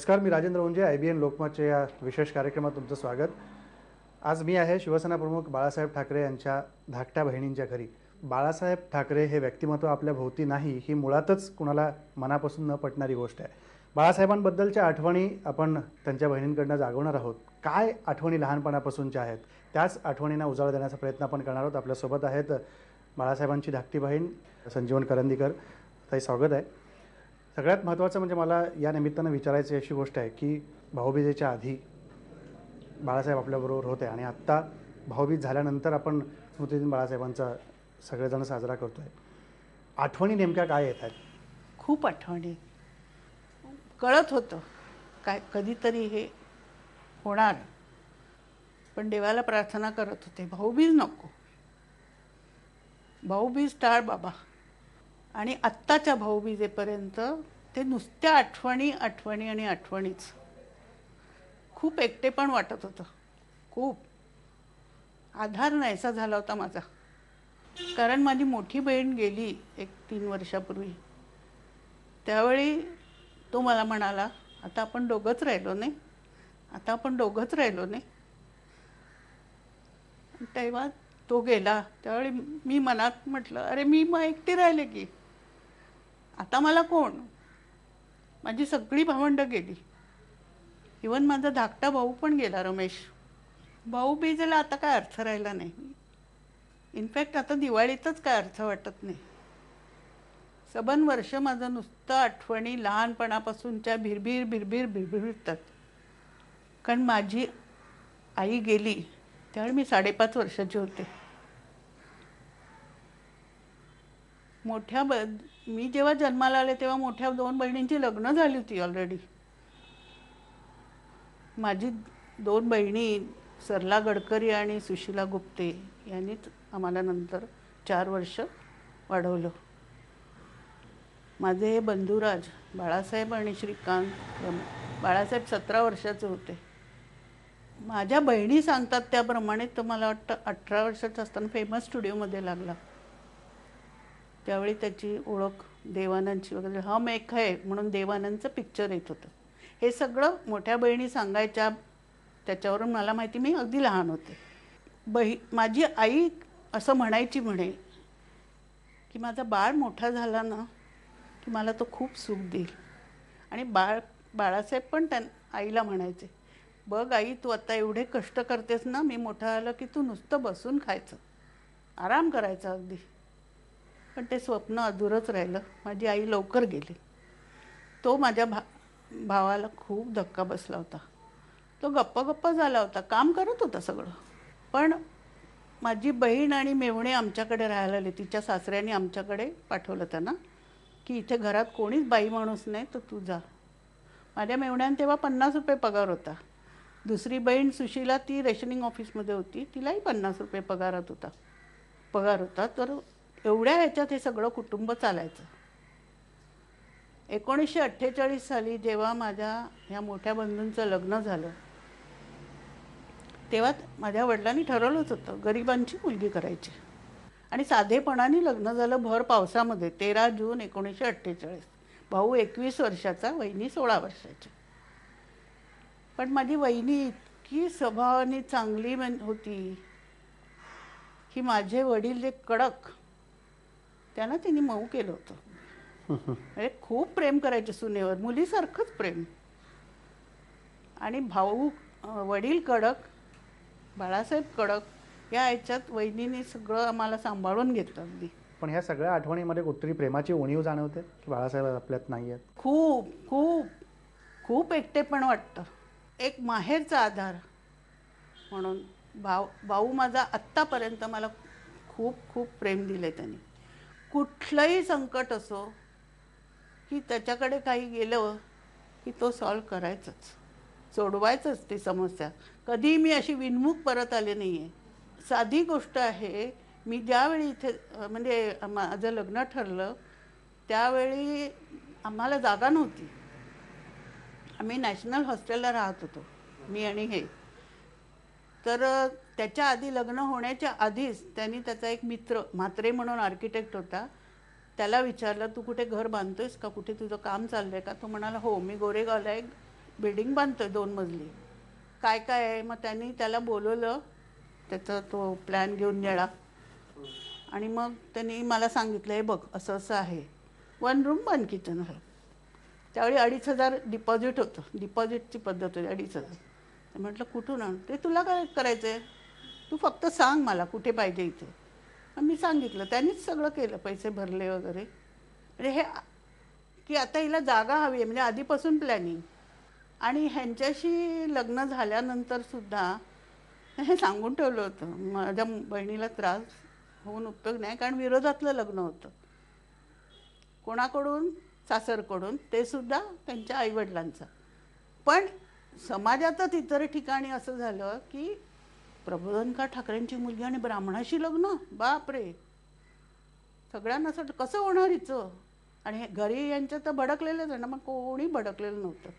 नमस्कार, मी राजेंद्र उंजे. IBN लोकमतच्या या विशेष कार्यक्रमात तुमचं स्वागत. आज मी आहे शिवसेना प्रमुख बाळासाहेब ठाकरे यांच्या धाकट्या बहिणींच्या घरी. बाळासाहेब ठाकरे हे व्यक्तिमत्व आपल्या भोवती नाही, ही मुळातच कुणाला मनापासून न पटणारी गोष्ट आहे. बाळासाहेबांबद्दलच्या आठवणी आपण त्यांच्या बहिणींकडनं जागवणार आहोत. काय आठवणी लहानपणापासूनच्या आहेत, त्याच आठवणींना उजाळा देण्याचा प्रयत्न आपण करणार आहोत. आपल्यासोबत आहेत बाळासाहेबांची धाकटी बहीण संजीवन करंदीकर. ताई, स्वागत आहे. सगळ्यात महत्त्वाचं म्हणजे मला या निमित्तानं विचारायची अशी गोष्ट आहे की भाऊबीजेच्या आधी बाळासाहेब आपल्याबरोबर होते आणि आत्ता भाऊबीज झाल्यानंतर आपण स्मृतिदिन बाळासाहेबांचा सगळेजण साजरा करतोय. आठवणी नेमक्या काय येत आहेत? खूप आठवणी. कळत होतं काय कधीतरी हे होणार, पण देवाला प्रार्थना करत होते, भाऊबीज नको, भाऊबीज टाळ बाबा. आणि आत्ताच्या भाऊबीजेपर्यंत ते नुसत्या आठवणी आठवणी आणि आठवणीच. खूप एकटेपण वाटत होतं, खूप आधार नाहीसा झाला होता माझा. कारण माझी मोठी बहीण गेली 3 वर्षापूर्वी. त्यावेळी तो मला म्हणाला, आता आपण दोघंच राहिलो नाही, आता आपण दोघंच राहिलो नाही. तेव्हा तो गेला. त्यावेळी मी मनात म्हटलं, अरे मी मग एकटी राहिले की, आता मला कोण. माझी सगळी भावंडं गेली. इवन माझा धाकटा भाऊ पण गेला, रमेश. भाऊबीजेला आता काय अर्थ राहिला नाही. इनफॅक्ट आता दिवाळीतच काय अर्थ वाटत नाही. 7 वर्ष माझं नुसतं आठवणी लहानपणापासूनच्या भिरभिर भिरभिर भिरभिरतात. कारण माझी आई गेली त्यावेळी मी 5.5 वर्षाची होते. मी जेव्हा जन्माला आले तेव्हा मोठ्या 2 बहिणींची लग्न झाली होती ऑलरेडी. माझी 2 बहिणी सरला गडकरी आणि सुशीला गुप्ते यांनीच आम्हाला नंतर 4 वर्ष वाढवलं. माझे हे बंधुराज बाळासाहेब आणि श्रीकांत, बाळासाहेब 17 वर्षाचे होते. माझ्या बहिणी सांगतात त्याप्रमाणे तो मला वाटतं 18 वर्षाचा असताना फेमस स्टुडिओमध्ये लागला. त्यावेळी त्याची ओळख देवानंदची वगैरे, हम एक है म्हणून देवानंदचं पिक्चर येत होतं. हे सगळं मोठ्या बहिणी सांगायच्या, त्याच्यावरून मला माहिती. मी अगदी लहान होते. माझी आई असं म्हणे की माझा बाळ मोठा झाला ना की मला तो खूप सुख देईल. आणि बाळासाहेब पण आईला म्हणायचे, बघ आई, तू आता एवढे कष्ट करतेस ना, मी मोठा झालं की तू नुसतं बसून खायचं, आराम करायचा अगदी. पण ते स्वप्न अधुरच राहिलं. माझी आई लवकर गेली. तो माझ्या भावाला खूप धक्का बसला होता. तो गप्प झाला होता, काम करत होता सगळं. पण माझी बहीण आणि मेव्हणे आमच्याकडे राहायला आले. तिच्या सासऱ्याने आमच्याकडे पाठवलं त्यांना की इथे घरात कोणीच बाई माणूस नाही, तर तू जा. माझ्या मेव्हण्याने तेव्हा 50 रुपये पगार होता. दुसरी बहीण सुशीला, ती रेशनिंग ऑफिसमध्ये होती, तिलाही 50 रुपये पगार होता. तर एवढ्या ह्याच्यात हे सगळं कुटुंब चालायचं. 1948 साली जेव्हा माझ्या ह्या मोठ्या बंधूंचं लग्न झालं तेव्हा माझ्या वडिलांनी ठरवलंच होतं गरिबांची मुलगी करायची. आणि साधेपणाने लग्न झालं भर पावसामध्ये. 13 जून 1948. भाऊ 21 वर्षाचा, वहिनी 16 वर्षाची. पण माझी वहिनी इतकी स्वभावाने चांगली होती की माझे वडील जे कडक, त्यांना तिने मऊ केलं होतं. म्हणजे खूप प्रेम करायचे सुनेवर, मुलीसारखंच प्रेम. आणि वडील कडक, बाळासाहेब कडक, या ह्याच्यात वहिनीने सगळं आम्हाला सांभाळून घेतलं अगदी. पण ह्या सगळ्या आठवणीमध्ये कुठतरी प्रेमाची उणीव जाणवते की बाळासाहेब आपल्यात नाही आहेत? खूप खूप खूप एकटेपण वाटतं. एक माहेरचा आधार म्हणून भाऊ माझा आत्तापर्यंत मला खूप खूप प्रेम दिले त्यांनी. कुठलंही संकट असो की त्याच्याकडे काही गेलं की तो सॉल्व करायचंच, सोडवायचंच ती समस्या. कधी मी अशी विनमुख परत आले नाही आहे. साधी गोष्ट आहे, मी ज्यावेळी इथे म्हणजे माझं लग्न ठरलं त्यावेळी आम्हाला जागा नव्हती. आम्ही नॅशनल हॉस्टेलला राहत होतो, मी आणि हे. तर त्याच्या आधी, लग्न होण्याच्या आधीच त्यांनी त्याचा एक मित्र म्हात्रे म्हणून आर्किटेक्ट होता, त्याला विचारलं, तू कुठे घर बांधतोयस का, कुठे तुझं काम चाललंय का? तो म्हणाला, हो, मी गोरेगावला एक बिल्डिंग बांधतोय 2 मजली, काय काय आहे. मग त्यांनी त्याला बोलवलं, त्याचा तो प्लॅन घेऊन गेला आणि मग त्यांनी मला सांगितलं, हे बघ असं असं आहे, 1 रूम 1 किचन आहे. त्यावेळी 2,500 डिपॉझिट होतं, डिपॉझिटची पद्धत होती 2,500. तर म्हटलं कुठून आण, ते तुला काय करायचं आहे, तू फक्त सांग मला कुठे पाहिजे इथे. मग मी सांगितलं, त्यांनीच सगळं केलं, पैसे भरले वगैरे. म्हणजे हे की आता हिला जागा हवी आहे, म्हणजे आधीपासून प्लॅनिंग. आणि ह्यांच्याशी लग्न झाल्यानंतर सुद्धा हे सांगून ठेवलं होतं, माझ्या बहिणीला त्रास होऊन उपयोग नाही, कारण विरोधातलं लग्न होतं. कोणाकडून? सासरकडून, ते सुद्धा त्यांच्या आईवडिलांचं. पण समाजातच इतर ठिकाणी असं झालं की प्रबोधनकार ठाकरेंची मुलगी आणि ब्राह्मणाशी लग्न, बापरे. सगळ्यांना असं कसं होणार हिचं. आणि घरी यांच्या तर भडकलेलंच आहे ना, मग कोणी भडकलेलं नव्हतं,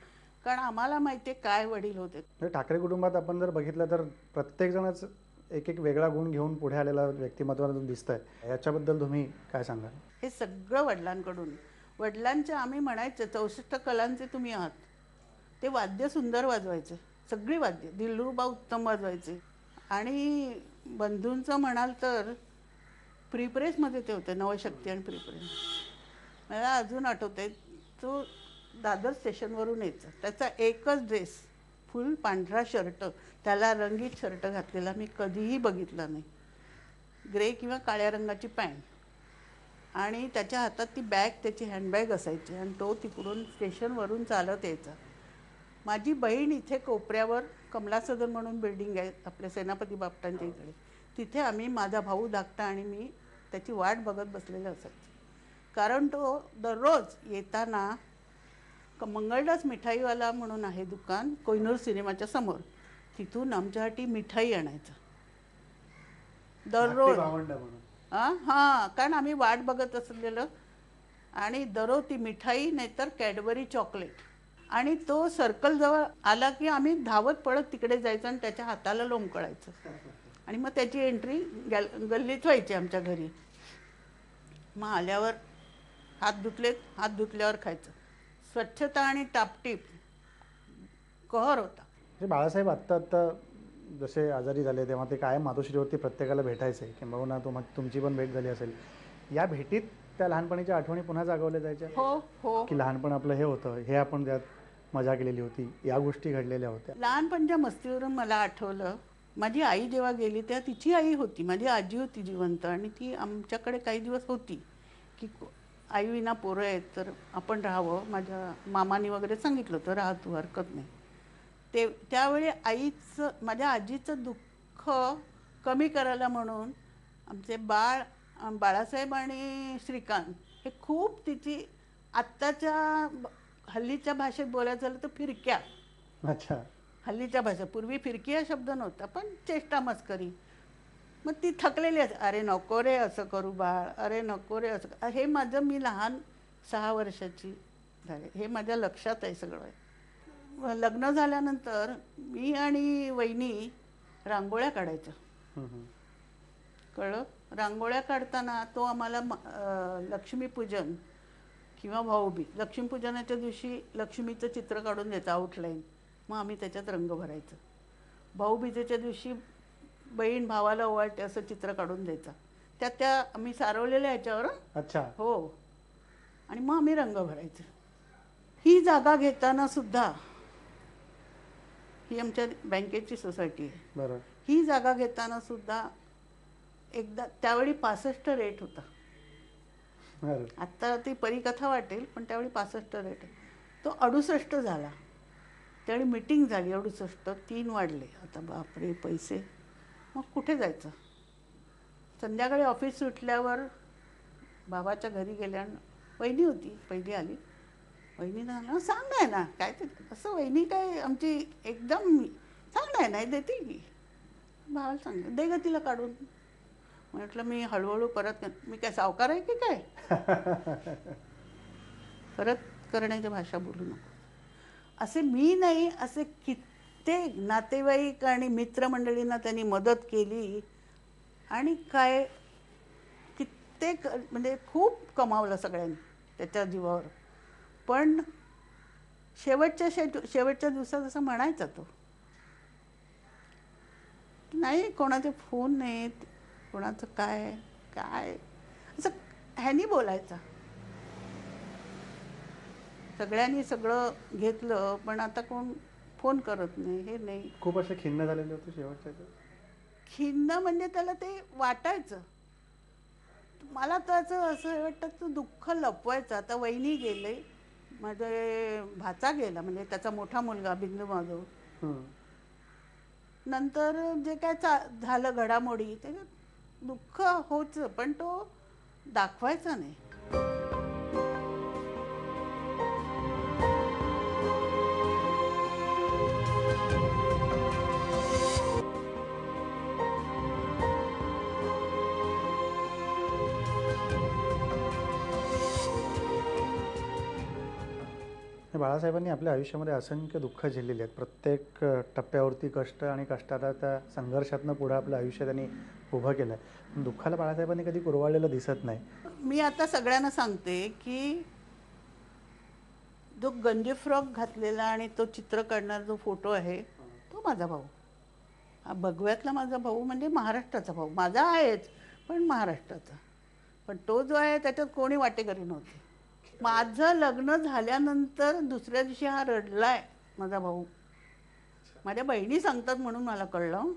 कारण आम्हाला माहिती आहे काय वडील होते. म्हणजे ठाकरे कुटुंबात आपण जर बघितलं तर प्रत्येकजणच एक एक वेगळा गुण घेऊन पुढे आलेला व्यक्तिमत्वातून दिसतंय. याच्याबद्दल तुम्ही काय सांगाल? हे सगळं वडिलांकडून. वडिलांच्या आम्ही म्हणायचं 64 कलांचे तुम्ही आहात. ते वाद्य सुंदर वाजवायचे, सगळी वाद्य. दिलरुबा उत्तम वाजवायचे. आणि बंधूंचं म्हणाल तर प्रीप्रेसमध्ये ते होते, नवशक्ती आणि प्रीप्रेस. मला अजून आठवते, तो दादर स्टेशनवरून यायचा, त्याचा एकच ड्रेस, फुल पांढरा शर्ट, त्याला रंगीत शर्ट घातलेला मी कधीही बघितला नाही. ग्रे किंवा काळ्या रंगाची पॅन्ट, आणि त्याच्या हातात ती बॅग, त्याची हँडबॅग असायची, आणि तो तिकडून स्टेशनवरून चालत यायचा. माझी बहीण इथे कोपऱ्यावर कमला सदन म्हणून बिल्डिंग आहे आपल्या सेनापती बापटांच्या इकडे, तिथे आम्ही, माझा भाऊ धाकटा आणि मी, त्याची वाट बघत बसलेलं असायचं. कारण तो दररोज येताना मंगळदास मिठाईवाला म्हणून आहे दुकान, कोहिनूर सिनेमाच्या समोर, तिथून आमच्यासाठी मिठाई आणायचं दररोज. हां, कारण आम्ही वाट बघत असलेलं. आणि दररोज ती मिठाई, नाहीतर कॅडबरी चॉकलेट. आणि तो सर्कलजवळ आला की आम्ही धावत पळत तिकडे जायचं आणि त्याच्या हाताला लोंबकळायचं. आणि मग त्याची एंट्री गल्लीत व्हायची आमच्या घरी. मग आल्यावर हात धुतलेत, हात धुतल्यावर खायचं. स्वच्छता आणि टापटीप कहर होता. बाळासाहेब आत्ता जसे आजारी झाले तेव्हा ते कायम मातोश्रीवरती प्रत्येकाला भेटायचे, किंवा तुमची पण भेट झाली असेल. या भेटीत त्या लहानपणीच्या आठवणी पुन्हा जागवल्या जायच्या? हो हो. की लहानपण आपलं हे होतं, हे आपण त्यात मजा केलेली होती, या गोष्टी घडलेल्या होत्या. लहानपणच्या मस्तीवरून मला आठवलं, माझी आई जेव्हा गेली तेव्हा तिची आई होती, माझी आजी होती जिवंत, आणि ती आमच्याकडे काही दिवस होती. की आई विना पोरं आहेत तर आपण राहावं, माझ्या मामानी वगैरे सांगितलं होतं, राहा तू, हरकत नाही. त्यावेळी आईचं, माझ्या आजीचं दुःख कमी करायला म्हणून आमचे बाळासाहेब आणि श्रीकांत हे खूप तिची, आत्ताच्या हल्लीच्या भाषेत बोलायचं झालं तर फिरक्या. अच्छा. हल्लीच्या भाषेत, पूर्वी फिरकी हा शब्द नव्हता, पण चेष्टा मस्करी. मग ती थकलेली असते, अरे नको रे असं करू बाळ, अरे नको रे असं. हे माझं, मी लहान 6 वर्षाची झाले, हे माझ्या लक्षात आहे सगळं. लग्न झाल्यानंतर मी आणि वहिनी रांगोळ्या काढायचं, कळलं. रांगोळ्या काढताना तो आम्हाला लक्ष्मीपूजन किंवा भाऊबीज, लक्ष्मीपूजनाच्या दिवशी लक्ष्मीचं चित्र काढून द्यायचं आउटलाईन, मग आम्ही त्याच्यात रंग भरायचं. भाऊबीजेच्या दिवशी बहीण भावाला ओवाळते असं चित्र काढून द्यायचं, त्या आम्ही सारवलेल्या ह्याच्यावर. अच्छा. हो. आणि मग आम्ही रंग भरायचं. ही जागा घेताना सुद्धा, ही आमच्या बँकेची सोसायटी आहे. बरं. ही जागा घेताना सुद्धा एकदा, त्यावेळी 65 रेट होता. आत्ता ती परिकथा वाटेल, पण त्यावेळी 65 रेट, तो 68 झाला. त्यावेळी मीटिंग झाली, 68, 3 वाढले. आता बापरे पैसे, मग कुठे जायचं. संध्याकाळी ऑफिस सुटल्यावर बाबाच्या घरी गेल्यानं, वहिनी होती पहिली आली, वहिनीनं सांग नाही ना काय ते असं. वहिनी काय आमची एकदम, सांग नाही देतील की. भावाला सांग, दे ग तिला काढून. म्हटलं मी हळूहळू परत, मी काय सावकार आहे की काय. परत करण्याची भाषा बोलू नको असे. मी नाही, असे कित्येक नातेवाईक आणि मित्रमंडळींना त्यांनी मदत केली, आणि काय कित्येक, म्हणजे खूप कमावलं सगळ्यांनी त्याच्या जीवावर. पण शेवटच्या दिवसात असं म्हणायचा तो, नाही कोणाचे फोन नाहीत, कोणाचं काय काय असं ह्यानी बोलायचा. सगळ्यांनी सगळं घेतलं पण आता कोण फोन करत नाही, हे नाही. खूप असे खिन्न झालेले होते शेवटच्या दिवस? खिन्न म्हणजे त्याला ते वाटायचं. मला त्याचं असं वाटतं तो दुःख लपवायचं. आता वहिनी गेले, माझे भाचा गेला म्हणजे त्याचा मोठा मुलगा बिंदू माधव. नंतर जे काय झालं घडामोडी ते दुःख होतं पण तो दाखवायचा नाही. बाळासाहेबांनी आपल्या आयुष्यामध्ये असंख्य दुःख झेललेली आहेत. प्रत्येक टप्प्यावरती कष्ट आणि कष्टाला त्या संघर्षातनं पुढं आपलं आयुष्य त्यांनी उभं केलं आहे. पण दुःखाला बाळासाहेबांनी कधी कुरवाळलेलं दिसत नाही. मी आता सगळ्यांना सांगते की जो गंजी फ्रॉक घातलेला आणि तो चित्र काढणारा जो फोटो आहे तो माझा भाऊ. हा भगव्यातला माझा भाऊ म्हणजे महाराष्ट्राचा भाऊ. माझा आहेच पण महाराष्ट्राचा. पण तो जो आहे त्याच्यात कोणी वाटेकरी नव्हते. माझं लग्न झाल्यानंतर दुसऱ्या दिवशी हा रडलाय माझा भाऊ. माझ्या बहिणी सांगतात म्हणून मला कळलं.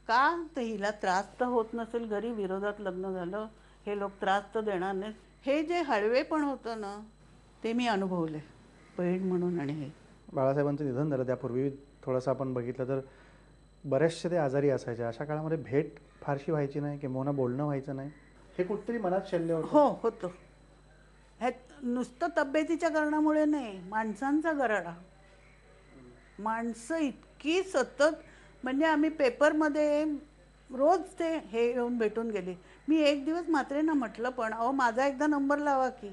का तर हिला त्रास तर होत नसेल, घरी विरोधात लग्न झालं, हे लोक त्रास तर देणार नाहीत. हे जे हळवे पण होतं ना ते मी अनुभवले बहीण म्हणून. आणि हे बाळासाहेबांचं निधन झालं त्यापूर्वी थोडंसं आपण बघितलं तर बरेचसे ते आजारी असायचे. अशा काळामध्ये भेट फारशी व्हायची नाही, किंवा बोलणं व्हायचं नाही. हे कुठेतरी मनात शल्य होतं. हो होतं. हे नुसतं तब्येतीच्या कारणामुळे नाही, माणसांचा गराडा. माणसं इतकी सतत म्हणजे आम्ही पेपरमध्ये रोज ते हे येऊन भेटून गेले. मी एक दिवस म्हात्रेंना म्हटलं पण अहो माझा एकदा नंबर लावा की.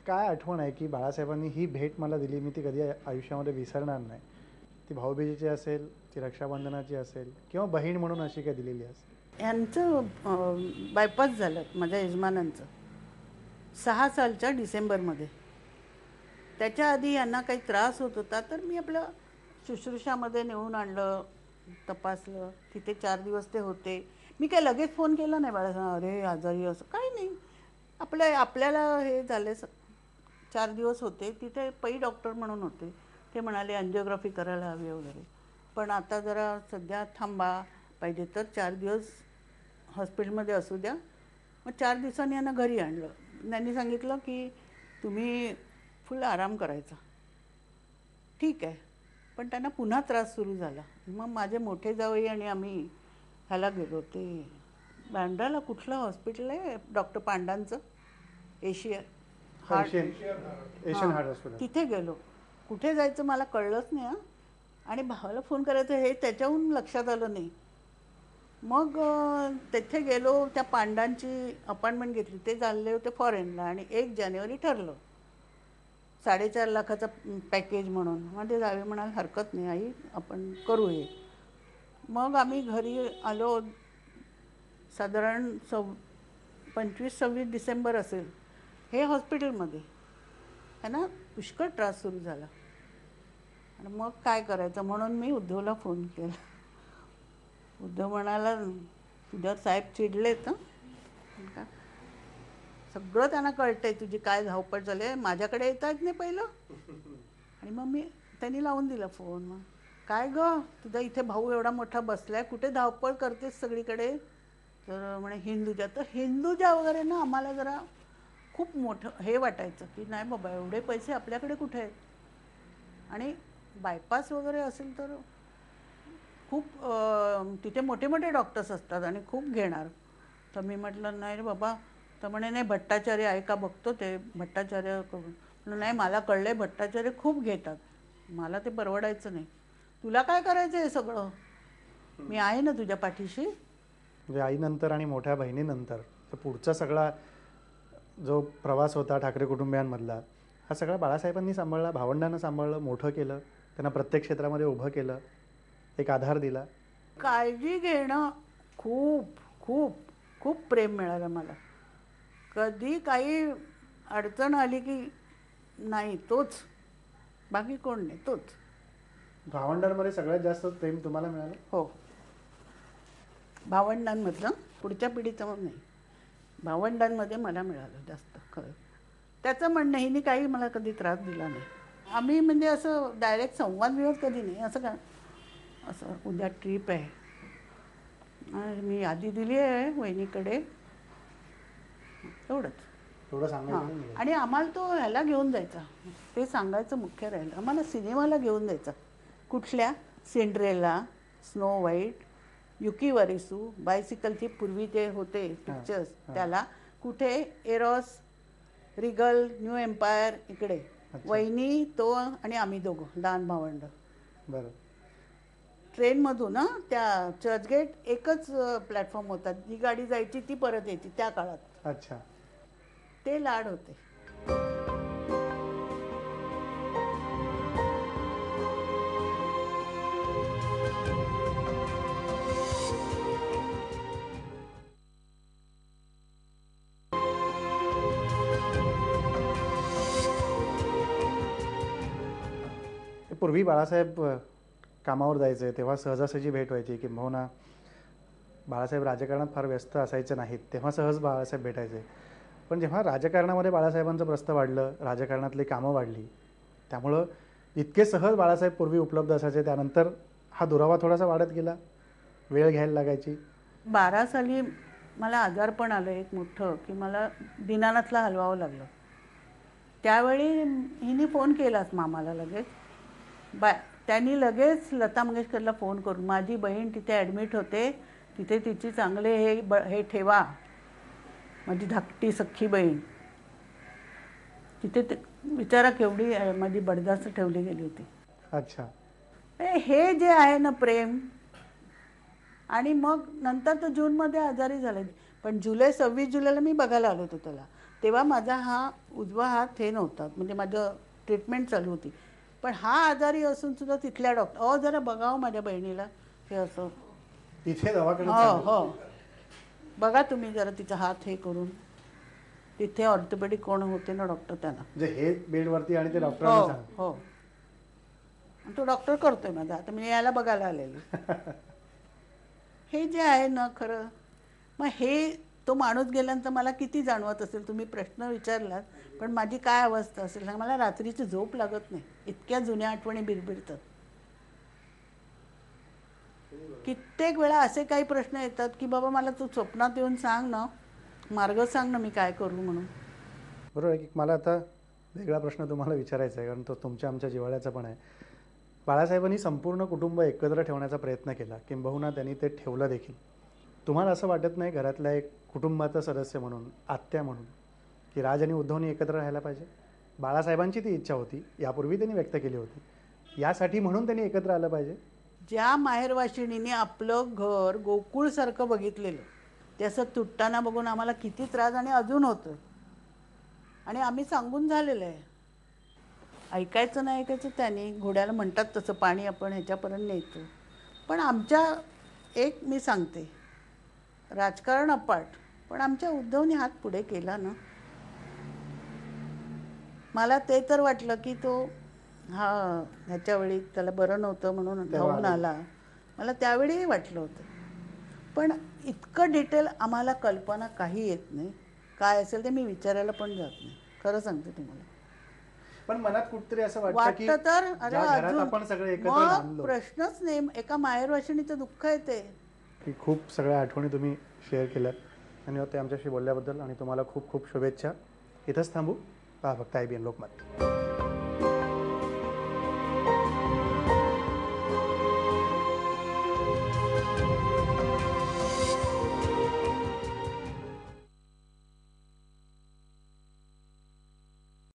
काय आठवण आहे की बाळासाहेबांनी ही भेट मला दिली, मी ती कधी आयुष्यामध्ये विसरणार नाही. ती भाऊबीजेची असेल, ती रक्षाबंधनाची असेल, किंवा बहीण म्हणून अशी काय दिलेली असेल. यांचं बायपास झालं माझ्या यजमानांचं 6 सालच्या डिसेंबरमध्ये. त्याच्या आधी यांना काही त्रास होत होता तर मी आपलं शुश्रूषामध्ये नेऊन आणलं, तपासलं. तिथे 4 दिवस ते होते. मी काय लगेच फोन केला नाही बाळासाहेब अरे आजारी असं काही नाही. आपल्याला हे झाले 4 दिवस होते तिथे. पै डॉक्टर म्हणून होते, ते म्हणाले अँजिओग्राफी करायला हवी वगैरे, पण आता जरा सध्या थांबा, पाहिजे तर 4 दिवस हॉस्पिटलमध्ये असू द्या. मग 4 दिवसांनी यांना घरी आणलं. त्यांनी सांगितलं की तुम्ही फुल आराम करायचा. ठीक आहे. पण त्यांना पुन्हा त्रास सुरू झाला. मग माझे मोठे जावई आणि आम्ही ह्याला गेलो, ते बँड्राला कुठलं हॉस्पिटल आहे डॉक्टर पांडांचं, एशियन हार्ट हॉस्पिटल, तिथे गेलो. कुठे जायचं मला कळलंच नाही. आणि भावाला फोन करायचं हे त्याच्याहून लक्षात आलं नाही. मग तिथे गेलो, त्या पांडांची अपॉइंटमेंट घेतली. ते चालले होते फॉरेनला आणि 1 जानेवारी ठरलं 4.5 लाखाचा पॅकेज म्हणून. म्हणजे जावे म्हणाल हरकत नाही आई आपण करू हे. मग आम्ही घरी आलो साधारण 25-26 डिसेंबर असेल. हे हॉस्पिटलमध्ये है ना पुष्कळ त्रास सुरू झाला. आणि मग काय करायचं म्हणून मी उद्धवला फोन केला. उद्धव म्हणाला तुझ्यावर साहेब चिडलेत का, सगळं त्यांना कळतंय तुझी काय धावपळ झाली आहे, माझ्याकडे येताच नाही पहिलं. आणि मग त्यांनी लावून दिला फोन. मग काय गं तुझा इथे भाऊ एवढा मोठा बसलाय, कुठे धावपळ करतेस सगळीकडे. तर म्हणे हिंदूजा. तर हिंदूजा वगैरे ना आम्हाला जरा खूप मोठं हे वाटायचं की नाही बाबा एवढे पैसे आपल्याकडे कुठे आहेत. आणि बायपास वगैरे असेल तर खूप तिथे मोठे मोठे डॉक्टर्स असतात आणि खूप घेणार. तर मी म्हटलं नाही रे बाबा. तर म्हणे नाही भट्टाचार्य आहे का बघतो, ते भट्टाचार्य म्हटलं नाही मला कळलं भट्टाचार्य खूप घेतात, मला ते परवडायचं नाही. तुला काय करायचं हे सगळं, मी आहे ना तुझ्या पाठीशी. म्हणजे आईनंतर आणि मोठ्या बहिणीनंतर पुढचा सगळा जो प्रवास होता ठाकरे कुटुंबियांमधला, हा सगळा बाळासाहेबांनी सांभाळला, भावंडांना सांभाळलं, मोठं केलं, त्यांना प्रत्येक क्षेत्रामध्ये उभं केलं, एक आधार दिला. काळजी घेणं, खूप खूप खूप प्रेम मिळालं मला. कधी काही अडचण आली की नाही तोच बाकी कोण नाही, तोच. भावंडांमध्ये सगळ्यात जास्त प्रेम तुम्हाला मिळालं? हो, भावंडांमधलं, पुढच्या पिढीचं मग नाही, भावंडांमध्ये मला मिळालं जास्त खरं. त्याचं म्हणणं, हिने काही मला कधी त्रास दिला नाही. आम्ही म्हणजे असं डायरेक्ट संवाद विवाद कधी नाही. असं का, असं उद्या ट्रीप आहे आणि मी यादी दिली आहे वहिनीकडे, एवढंच. थोडं सांगायचं नाही? आणि आम्हाला तो ह्याला घेऊन जायचा, ते सांगायचं मुख्य राहिलं. आम्हाला सिनेमाला घेऊन जायचा. कुठल्या? सिंड्रेला, स्नो व्हाईट, युकी वरिसू, बायसिकलची पूर्वी ते होते पिक्चर्स, त्याला. कुठे? एरॉस, रिगल, न्यू एम्पायर, इकडे. वहिनी, तो आणि आम्ही दोघं लहान भावंड. बरं. ट्रेनमधून त्या चर्चगेट एकच प्लॅटफॉर्म होता, जी गाडी जायची ती परत यायची त्या काळात. अच्छा. ते लाड होते. पूर्वी बाळासाहेब कामावर जायचे तेव्हा सहजासहजी भेट व्हायची, किंबहुना बाळासाहेब राजकारणात फार व्यस्त असायचे नाहीत तेव्हा सहज बाळासाहेब भेटायचे. पण जेव्हा राजकारणामध्ये बाळासाहेबांचं प्रस्थ वाढलं, राजकारणातली कामं वाढली, त्यामुळं इतके सहज बाळासाहेब पूर्वी उपलब्ध असायचे, त्यानंतर हा दुरावा थोडासा वाढत गेला, वेळ घ्यायला लागायची. 12 साली मला आजारपण आलं एक मोठं, की मला दीनानाथला हलवावं लागलं. त्यावेळी हिने फोन केलाच मामाला लगेच. त्यांनी लगेच लता मंगेशकरला फोन करून, माझी बहीण तिथे ॲडमिट होते, तिथे तिची चांगले हे ठेवा, माझी धाकटी सख्खी बहीण तिथे विचारा केवढी माझी बडदास्त ठेवली गेली होती. अच्छा. हे जे आहे ना प्रेम. आणि मग नंतर तो जूनमध्ये आजारी झाला, पण 26 जुलैला मी बघायला आलो होतो त्याला. तेव्हा माझा हा उजवा हात हे नव्हता, म्हणजे माझं ट्रीटमेंट चालू होती. पण हा आजारी असून सुद्धा तिथल्या डॉक्टर, जरा बघावं माझ्या बहिणीला, हे असं इथे दवाखान्यात हो चालू? हो, बघा तुम्ही जरा तिचा हात हे करून. तिथे ऑर्थोपेडिक कोण होते ना डॉक्टर, त्यांना. म्हणजे हे बेडवरती आणि ते हो डॉक्टरांना सांग. हो, आणि तो डॉक्टर करतोय माझा, आता मी याला बघायला आलेली. हे जे आहे ना खरं, मग हे तो माणूस गेल्यानंतर मला किती जाणवत असेल, तुम्ही प्रश्न विचारलात. पण माझी काय अवस्था असेल, मला रात्रीची झोप लागत नाही, इतक्या जुन्या आठवणी बिरबिरतात. कित्येक वेळा असे काही प्रश्न येतात की बाबा मला तू स्वप्नात येऊन सांग ना, मार्ग सांग ना, मी काय करू म्हणून. बरोबर आहे की. मला आता वेगळा प्रश्न तुम्हाला विचारायचा आहे, कारण तो तुमच्या आमच्या जिव्हाळ्याचा पण आहे. बाळासाहेबांनी संपूर्ण कुटुंब एकत्र ठेवण्याचा प्रयत्न केला, किंबहुना त्यांनी ते ठेवलं देखील. तुम्हाला असं वाटत नाही घरातल्या एक कुटुंबाचा सदस्य म्हणून, आत्या म्हणून, की राज आणि उद्धवनी एकत्र राहायला पाहिजे? बाळासाहेबांची ती इच्छा होती, यापूर्वी त्यांनी व्यक्त केली होती, यासाठी म्हणून त्यांनी एकत्र आलं पाहिजे. ज्या माहेरवाशिणीने आपलं घर गोकुळसारखं बघितलेलं, ते असं तुटताना बघून आम्हाला किती त्रास आणि अजून होतं. आणि आम्ही सांगून झालेलं आहे, ऐकायचं नाही ऐकायचं त्याने. घोड्याला म्हणतात तसं पाणी आपण ह्याच्यापर्यंत न्यायचं. पण आमच्या एक मी सांगते, राजकारण अपाट, पण आमच्या उद्धवने हात पुढे केला ना. मला ते तर वाटलं की तो ह्याच्या वेळी त्याला बरं नव्हतं म्हणून धावून आला, मला त्यावेळीही वाटलं होतं. पण इतकं डिटेल आम्हाला कल्पना काही येत नाही. काय असेल ते मी विचारायला पण जात नाही, खरं सांगते तुम्हाला. पण मनात कुठतरी असं वाटतं तर अरे अजून आपण सगळे एकत्र मग बांधलो. प्रश्नच नाही, एका माहेरवाशिणीचं दुःख येते. की खूप सगळ्या आठवणी तुम्ही शेअर केल्यात. धन्यवाद ते आमच्याशी बोलल्याबद्दल, आणि तुम्हाला खूप खूप शुभेच्छा. इथंच थांबू. पहा फक्त IBN लोकमत.